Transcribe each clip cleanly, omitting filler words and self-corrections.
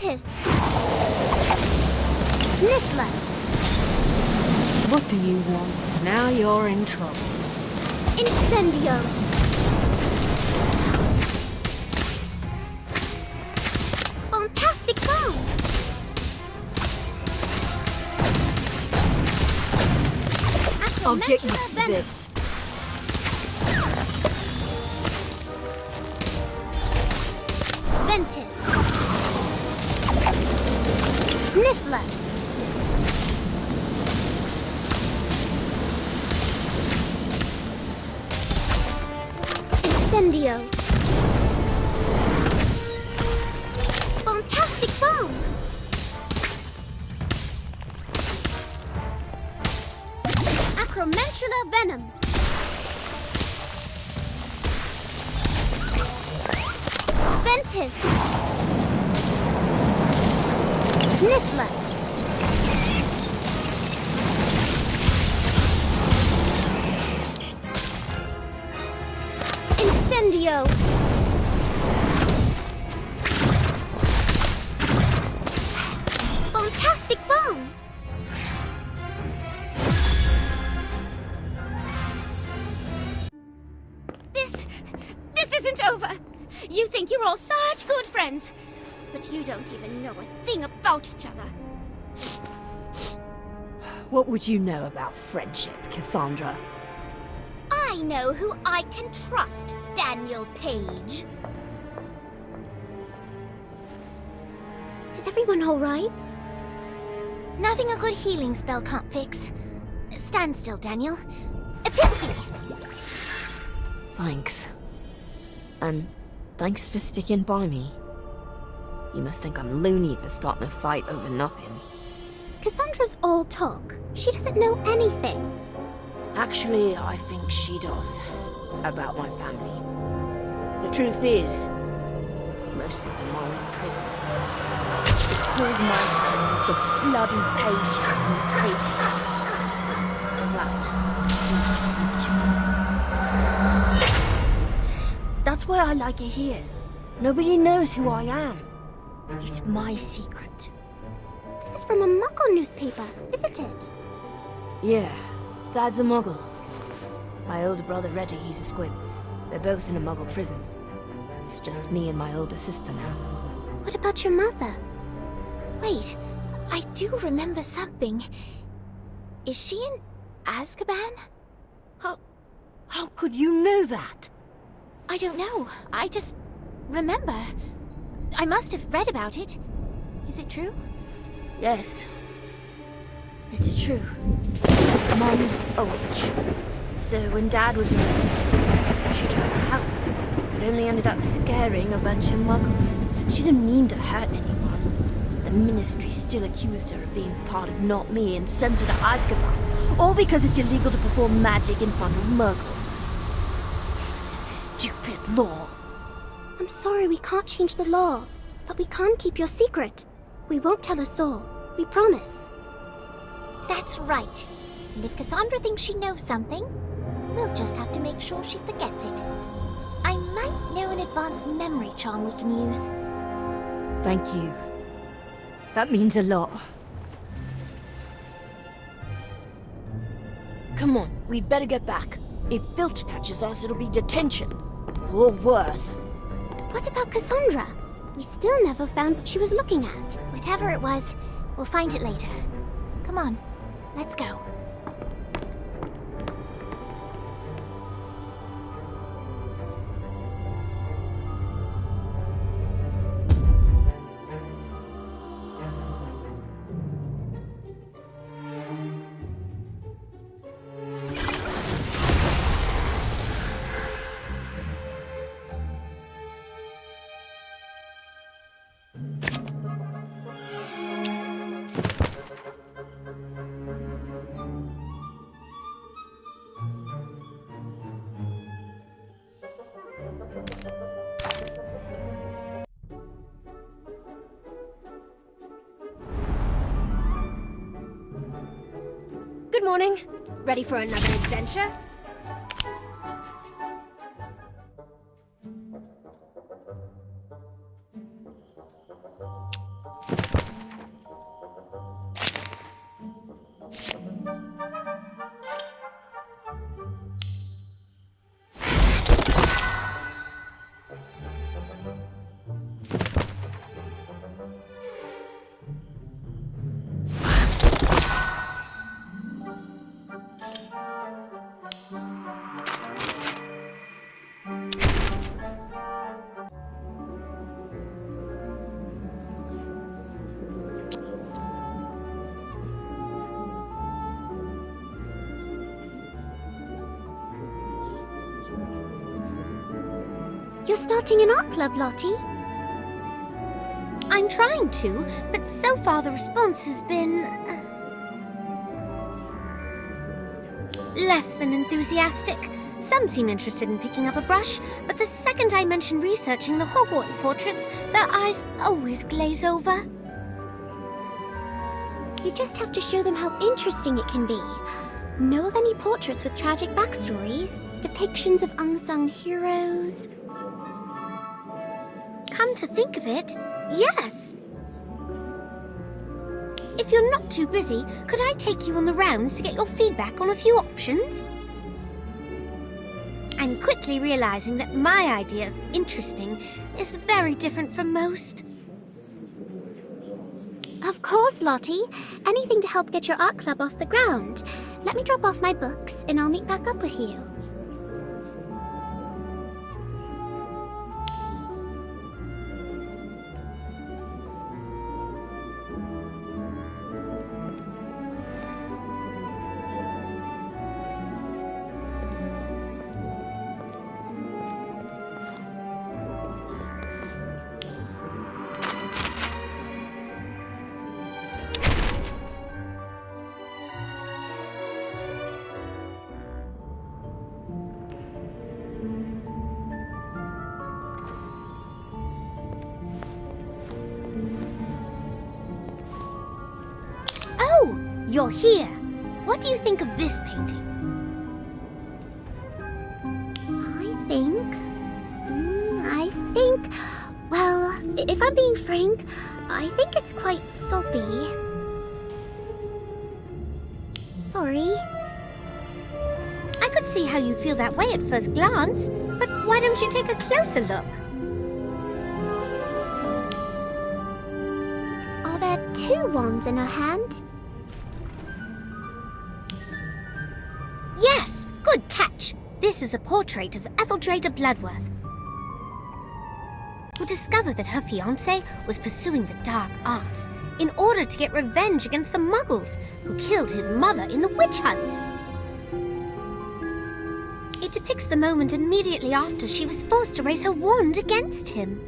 Ventus. Niffler. What do you want? Now you're in trouble. Incendio. Fantastic bomb. I'll get you Acromentia for venom. this. Ventus. Niffler. Incendio. Fantastic bomb. Acromentula venom. Ventus. Niffler. Incendio. Fantastic bomb. This isn't over. You think you're all such good friends, but you don't even know a thing about each other. What would you know about friendship, Cassandra? I know who I can trust, Daniel Page. Is everyone all right? Nothing a good healing spell can't fix. Stand still, Daniel. Episty! Thanks. And thanks for sticking by me. You must think I'm loony for starting a fight over nothing. Cassandra's all talk. She doesn't know anything. Actually, I think she does. About my family. The truth is, most of them are in prison. They called my hand with the bloody pages and pages. That's why I like it here. Nobody knows who I am. It's my secret. This is from a Muggle newspaper, isn't it? Yeah, Dad's a Muggle. My older brother Reggie, he's a Squib. They're both in a Muggle prison. It's just me and my older sister now. What about your mother? Wait, I do remember something. Is she in Azkaban? How could you know that? I don't know. I just remember. I must have read about it. Is it true? Yes. It's true. Mom's a witch. So when Dad was arrested, she tried to help, but only ended up scaring a bunch of muggles. She didn't mean to hurt anyone. The Ministry still accused her of being part of Not Me and sent her to Azkaban, all because it's illegal to perform magic in front of muggles. It's a stupid law. I'm sorry we can't change the law, but we can keep your secret. We won't tell us all. We promise. That's right. And if Cassandra thinks she knows something, we'll just have to make sure she forgets it. I might know an advanced memory charm we can use. Thank you. That means a lot. Come on, we'd better get back. If Filch catches us, it'll be detention. Or worse. What about Cassandra? We still never found what she was looking at. Whatever it was, we'll find it later. Come on, let's go. Good morning. Ready for another adventure? You're starting an art club, Lottie? I'm trying to, but so far the response has been... less than enthusiastic. Some seem interested in picking up a brush, but the second I mention researching the Hogwarts portraits, their eyes always glaze over. You just have to show them how interesting it can be. Know of any portraits with tragic backstories? Depictions of unsung heroes? Come to think of it, yes. If you're not too busy, could I take you on the rounds to get your feedback on a few options? I'm quickly realizing that my idea of interesting is very different from most. Of course, Lottie. Anything to help get your art club off the ground. Let me drop off my books and I'll meet back up with you. You're here. What do you think of this painting? I think, well, if I'm being frank, I think it's quite soppy. Sorry. I could see how you'd feel that way at first glance, but why don't you take a closer look? Are there two wands in her hand? Yes, good catch. This is a portrait of Etheldreda Bloodworth, who discovered that her fiancé was pursuing the dark arts in order to get revenge against the Muggles who killed his mother in the witch hunts. It depicts the moment immediately after she was forced to raise her wand against him.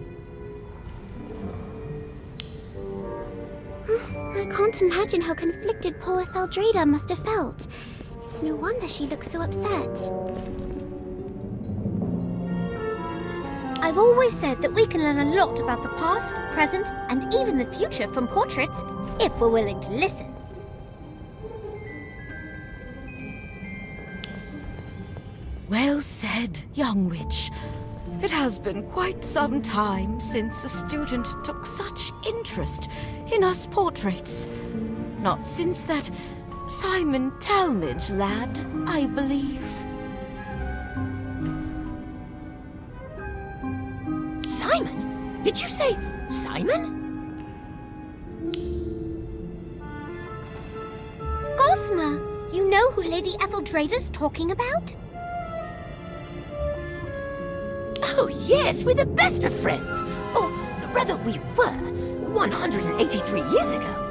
I can't imagine how conflicted poor Etheldreda must have felt. It's no wonder she looks so upset. I've always said that we can learn a lot about the past, present, and even the future from portraits, if we're willing to listen. Well said, young witch. It has been quite some time since a student took such interest in us portraits. Not since that Simon Talmadge lad, I believe. Simon? Did you say Simon? Gosma, you know who Lady Etheldreda's talking about? Oh yes, we're the best of friends. Or rather we were, 183 years ago.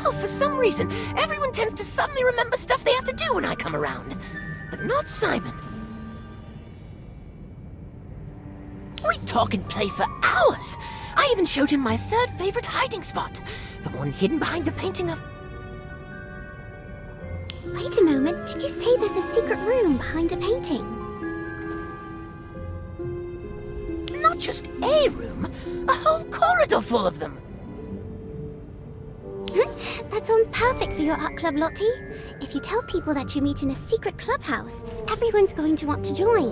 Oh, for some reason, everyone tends to suddenly remember stuff they have to do when I come around. But not Simon. We talk and play for hours. I even showed him my third favorite hiding spot. The one hidden behind the painting of... Wait a moment, did you say there's a secret room behind a painting? Not just a room, a whole corridor full of them. That sounds perfect for your art club, Lottie. If you tell people that you meet in a secret clubhouse, everyone's going to want to join.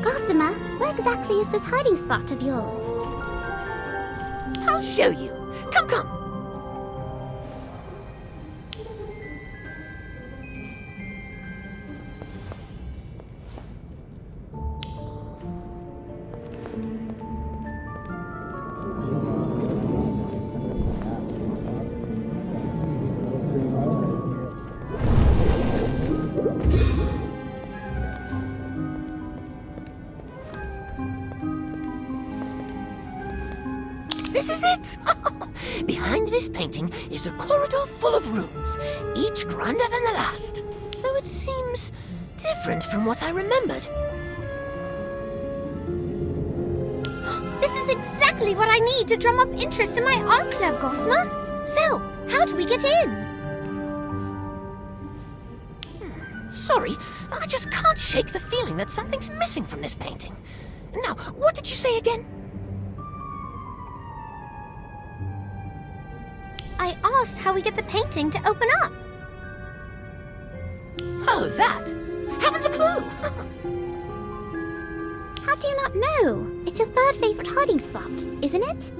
Gossamer, where exactly is this hiding spot of yours? I'll show you. Come, come. This is it! Behind this painting is a corridor full of rooms, each grander than the last. Though it seems different from what I remembered. This is exactly what I need to drum up interest in my art club, Gosma. So, how do we get in? Sorry, I just can't shake the feeling that something's missing from this painting. Now, what did you say again? I asked how we get the painting to open up. Oh, that? Haven't a clue. How do you not know? It's your third favorite hiding spot, isn't it?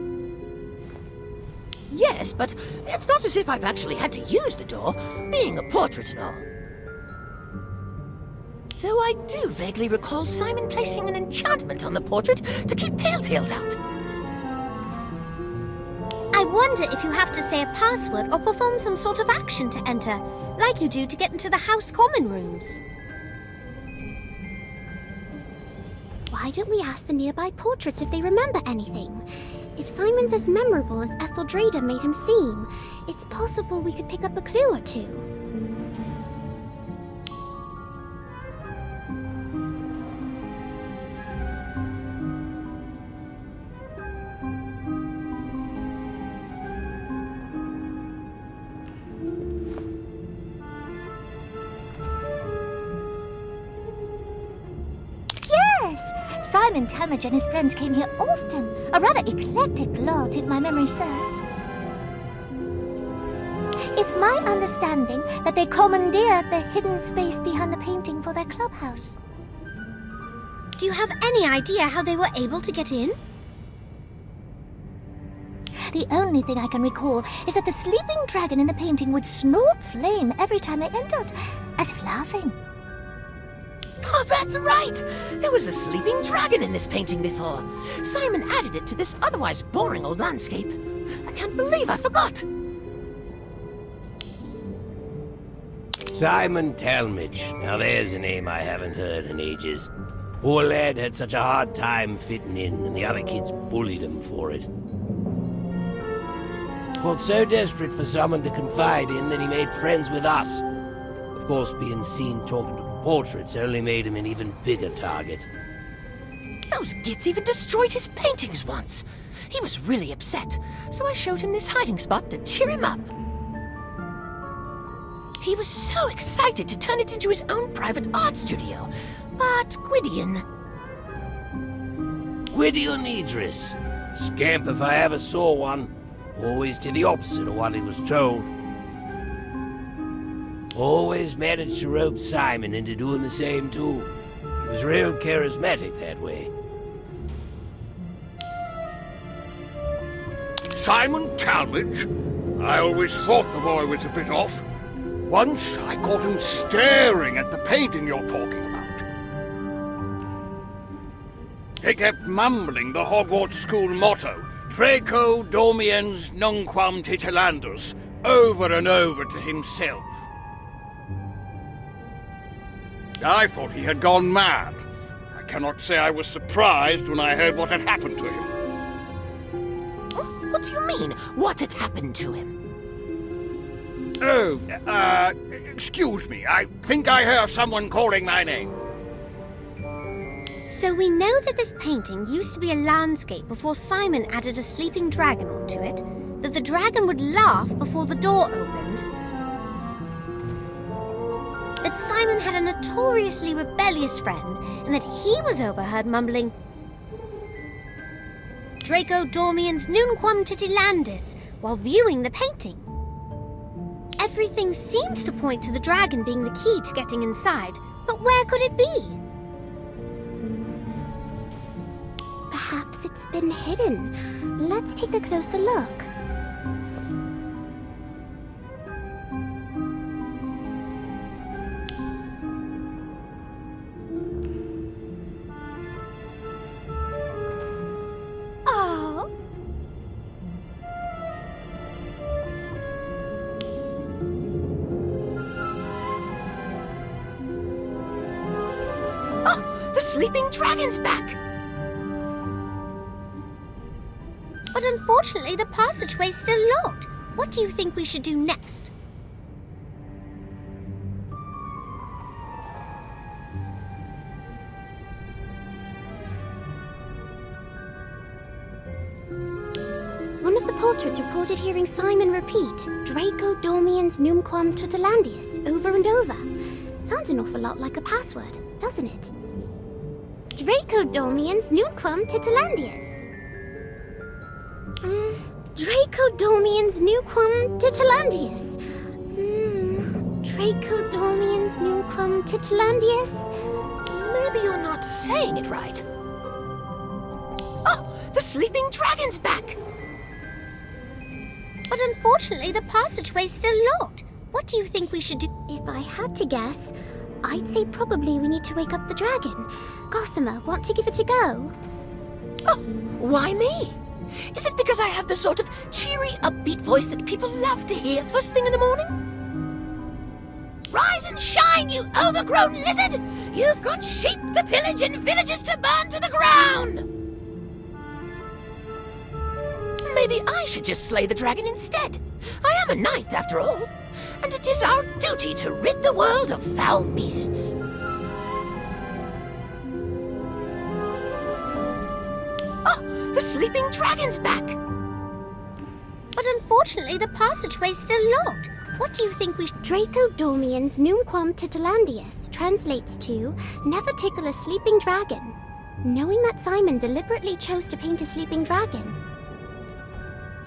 Yes, but it's not as if I've actually had to use the door, being a portrait and all. Though I do vaguely recall Simon placing an enchantment on the portrait to keep telltales out. I wonder if you have to say a password or perform some sort of action to enter, like you do to get into the house common rooms. Why don't we ask the nearby portraits if they remember anything? If Simon's as memorable as Etheldreda made him seem, it's possible we could pick up a clue or two. Simon Talmadge and his friends came here often. A rather eclectic lot, if my memory serves. It's my understanding that they commandeered the hidden space behind the painting for their clubhouse. Do you have any idea how they were able to get in? The only thing I can recall is that the sleeping dragon in the painting would snort flame every time they entered, as if laughing. Oh, that's right! There was a sleeping dragon in this painting before. Simon added it to this otherwise boring old landscape. I can't believe I forgot! Simon Talmadge. Now there's a name I haven't heard in ages. Poor lad had such a hard time fitting in, and the other kids bullied him for it. Got so desperate for someone to confide in that he made friends with us. Of course, being seen talking to portraits only made him an even bigger target. Those gits even destroyed his paintings once. He was really upset, so I showed him this hiding spot to cheer him up. He was so excited to turn it into his own private art studio. But Gwydion... Gwydion Idris. Scamp if I ever saw one. Always did the opposite of what he was told. Always managed to rope Simon into doing the same too. He was real charismatic that way. Simon Talmadge? I always thought the boy was a bit off. Once I caught him staring at the painting you're talking about. He kept mumbling the Hogwarts school motto, Draco Dormiens Nunquam Titilandus, over and over to himself. I thought he had gone mad. I cannot say I was surprised when I heard what had happened to him. What do you mean, what had happened to him? Oh, excuse me. I think I hear someone calling my name. So we know that this painting used to be a landscape before Simon added a sleeping dragon onto it, that the dragon would laugh before the door opened, that Simon had a notoriously rebellious friend, and that he was overheard mumbling, Draco Dormiens Nunquam Titilandis, while viewing the painting. Everything seems to point to the dragon being the key to getting inside, but where could it be? Perhaps it's been hidden. Let's take a closer look. Oh. Oh, the sleeping dragon's back! But unfortunately, the passageway's still locked. What do you think we should do next? portraits reported hearing Simon repeat Draco Dormiens Numquam Tutelandius over and over. Sounds an awful lot like a password, doesn't it? Draco Dormiens Numquam Tutelandius. Draco Dormiens Numquam Tutelandius. Draco Dormiens Numquam Tutelandius. Maybe you're not saying it right. Oh, the sleeping dragon's back! But unfortunately, the passageway's still locked. What do you think we should do? If I had to guess, I'd say probably we need to wake up the dragon. Gossamer, want to give it a go? Oh, why me? Is it because I have the sort of cheery, upbeat voice that people love to hear first thing in the morning? Rise and shine, you overgrown lizard! You've got sheep to pillage and villages to burn to the ground! Maybe I should just slay the dragon instead. I am a knight, after all, and it is our duty to rid the world of foul beasts. Oh, the sleeping dragon's back! But unfortunately, the passageway's still locked. What do you think we should... Draco Dormiens Numquam Tutelandius translates to never tickle a sleeping dragon. Knowing that Simon deliberately chose to paint a sleeping dragon,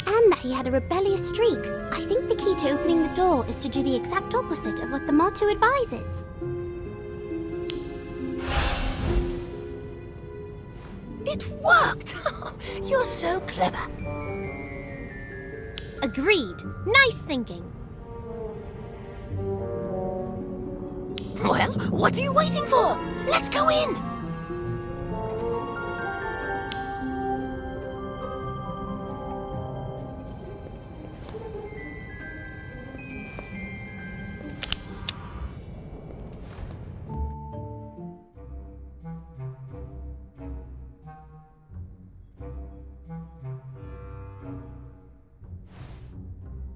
and that he had a rebellious streak, I think the key to opening the door is to do the exact opposite of what the motto advises. It worked! You're so clever. Agreed. Nice thinking. Well, what are you waiting for? Let's go in!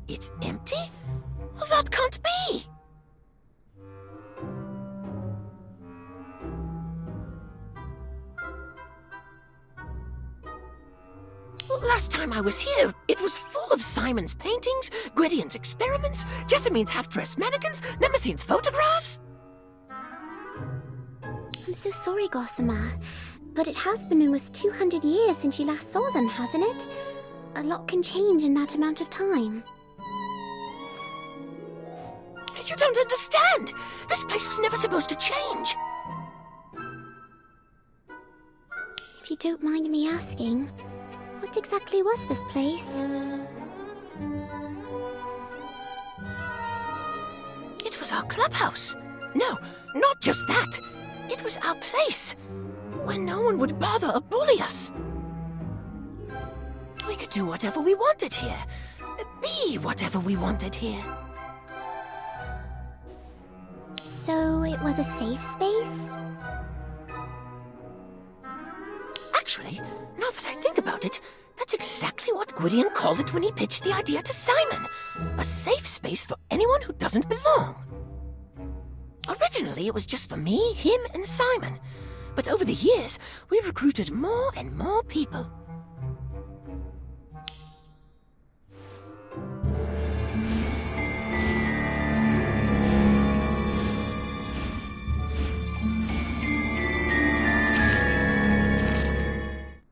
It's empty? Well, that can't be! Last time I was here, it was full of Simon's paintings, Gwydion's experiments, Jessamine's half-dressed mannequins, Nemesine's photographs. I'm so sorry, Gossamer, but it has been almost 200 years since you last saw them, hasn't it? A lot can change in that amount of time. You don't understand! This place was never supposed to change! If you don't mind me asking, what exactly was this place? It was our clubhouse. No, not just that. It was our place, where no one would bother or bully us. We could do whatever we wanted here. Be whatever we wanted here. So it was a safe space? Actually, now that I think about it, that's exactly what Gwydion called it when he pitched the idea to Simon. A safe space for anyone who doesn't belong. Originally, it was just for me, him, and Simon. But over the years, we recruited more and more people.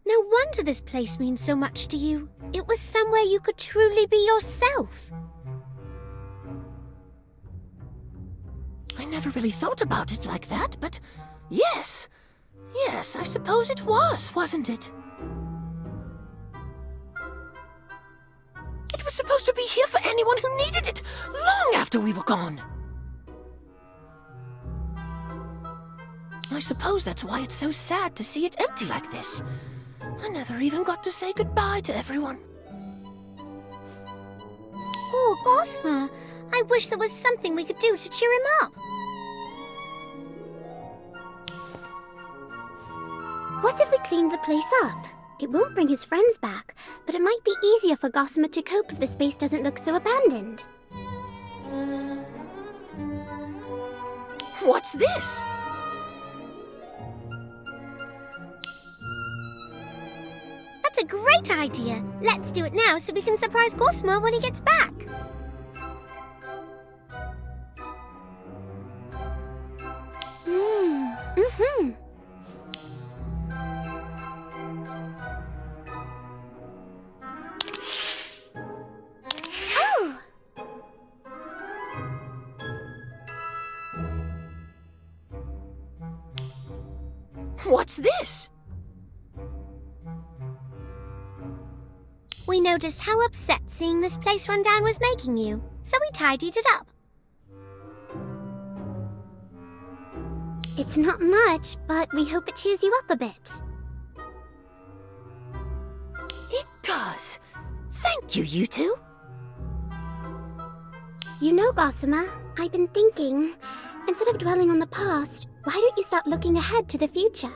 No wonder this place means so much to you. It was somewhere you could truly be yourself. I never really thought about it like that, but yes. Yes, I suppose it was, wasn't it? It was supposed to be here for anyone who needed it, long after we were gone. I suppose that's why it's so sad to see it empty like this. I never even got to say goodbye to everyone. Poor Gossamer. I wish there was something we could do to cheer him up. What if we cleaned the place up? It won't bring his friends back, but it might be easier for Gossamer to cope if the space doesn't look so abandoned. What's this? A That's a great idea. Let's do it now so we can surprise Gossamer when he gets back. Oh! What's this? We noticed how upset seeing this place run down was making you, so we tidied it up. It's not much, but we hope it cheers you up a bit. It does. Thank you, you two. You know, Gossamer, I've been thinking, instead of dwelling on the past, why don't you start looking ahead to the future?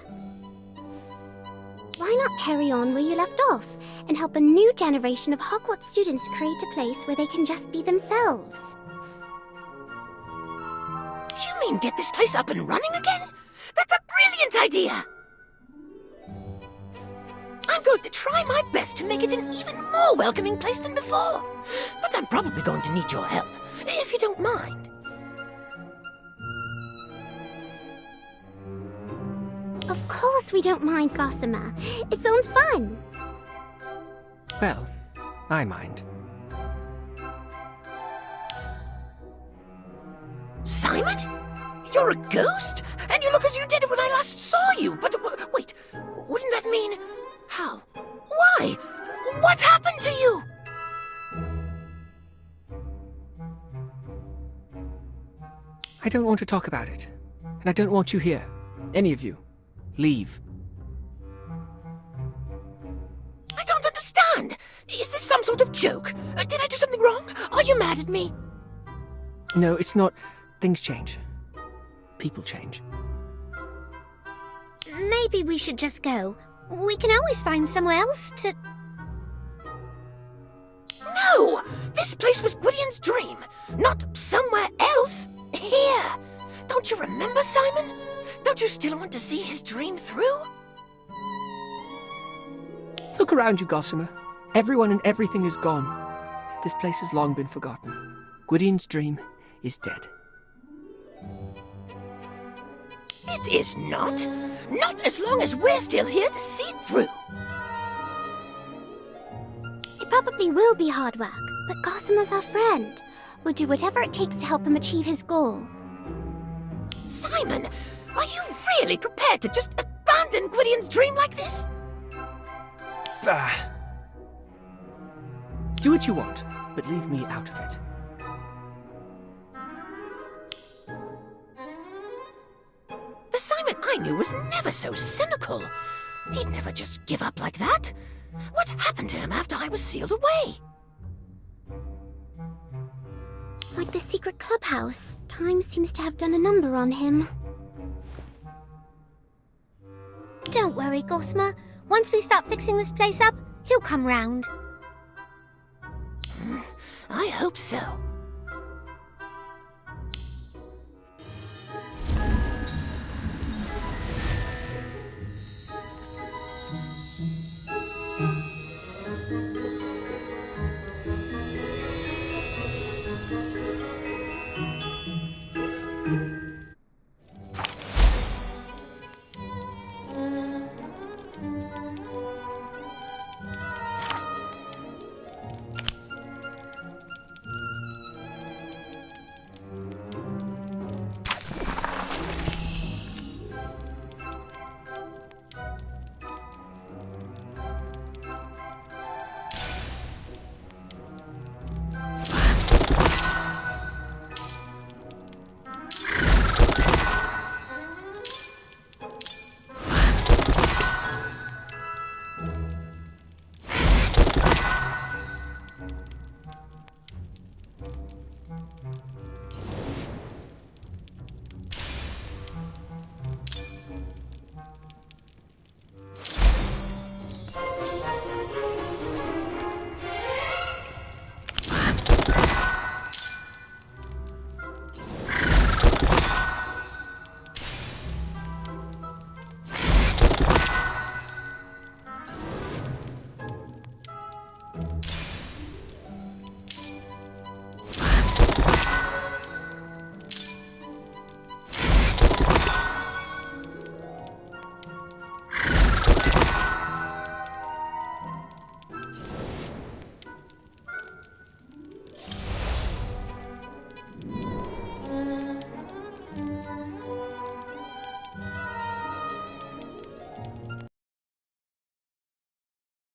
Why not carry on where you left off and help a new generation of Hogwarts students create a place where they can just be themselves? You mean get this place up and running again? That's a brilliant idea! I'm going to try my best to make it an even more welcoming place than before. But I'm probably going to need your help, if you don't mind. Of course we don't mind, Gossamer. It sounds fun. Well, I mind. Simon? You're a ghost? And you look as you did when I last saw you. But wait, wouldn't that mean... How? Why? What happened to you? I don't want to talk about it. And I don't want you here. Any of you. Leave. I don't understand. Is this some sort of joke? Did I do something wrong? Are you mad at me? No, it's not. Things change. People change. Maybe we should just go. We can always find somewhere else to... No! This place was Gwydion's dream, not somewhere else. Here! Don't you remember, Simon? Don't you still want to see his dream through? Look around you, Gossamer. Everyone and everything is gone. This place has long been forgotten. Gwydion's dream is dead. It is not. Not as long as we're still here to see it through. It probably will be hard work, but Gossamer's our friend. We'll do whatever it takes to help him achieve his goal. Simon, are you really prepared to just abandon Gwydion's dream like this? Do what you want, but leave me out of it. The Simon I knew was never so cynical. He'd never just give up like that. What happened to him after I was sealed away? Like the secret clubhouse, time seems to have done a number on him. Don't worry, Gossamer. Once we start fixing this place up, he'll come round. I hope so.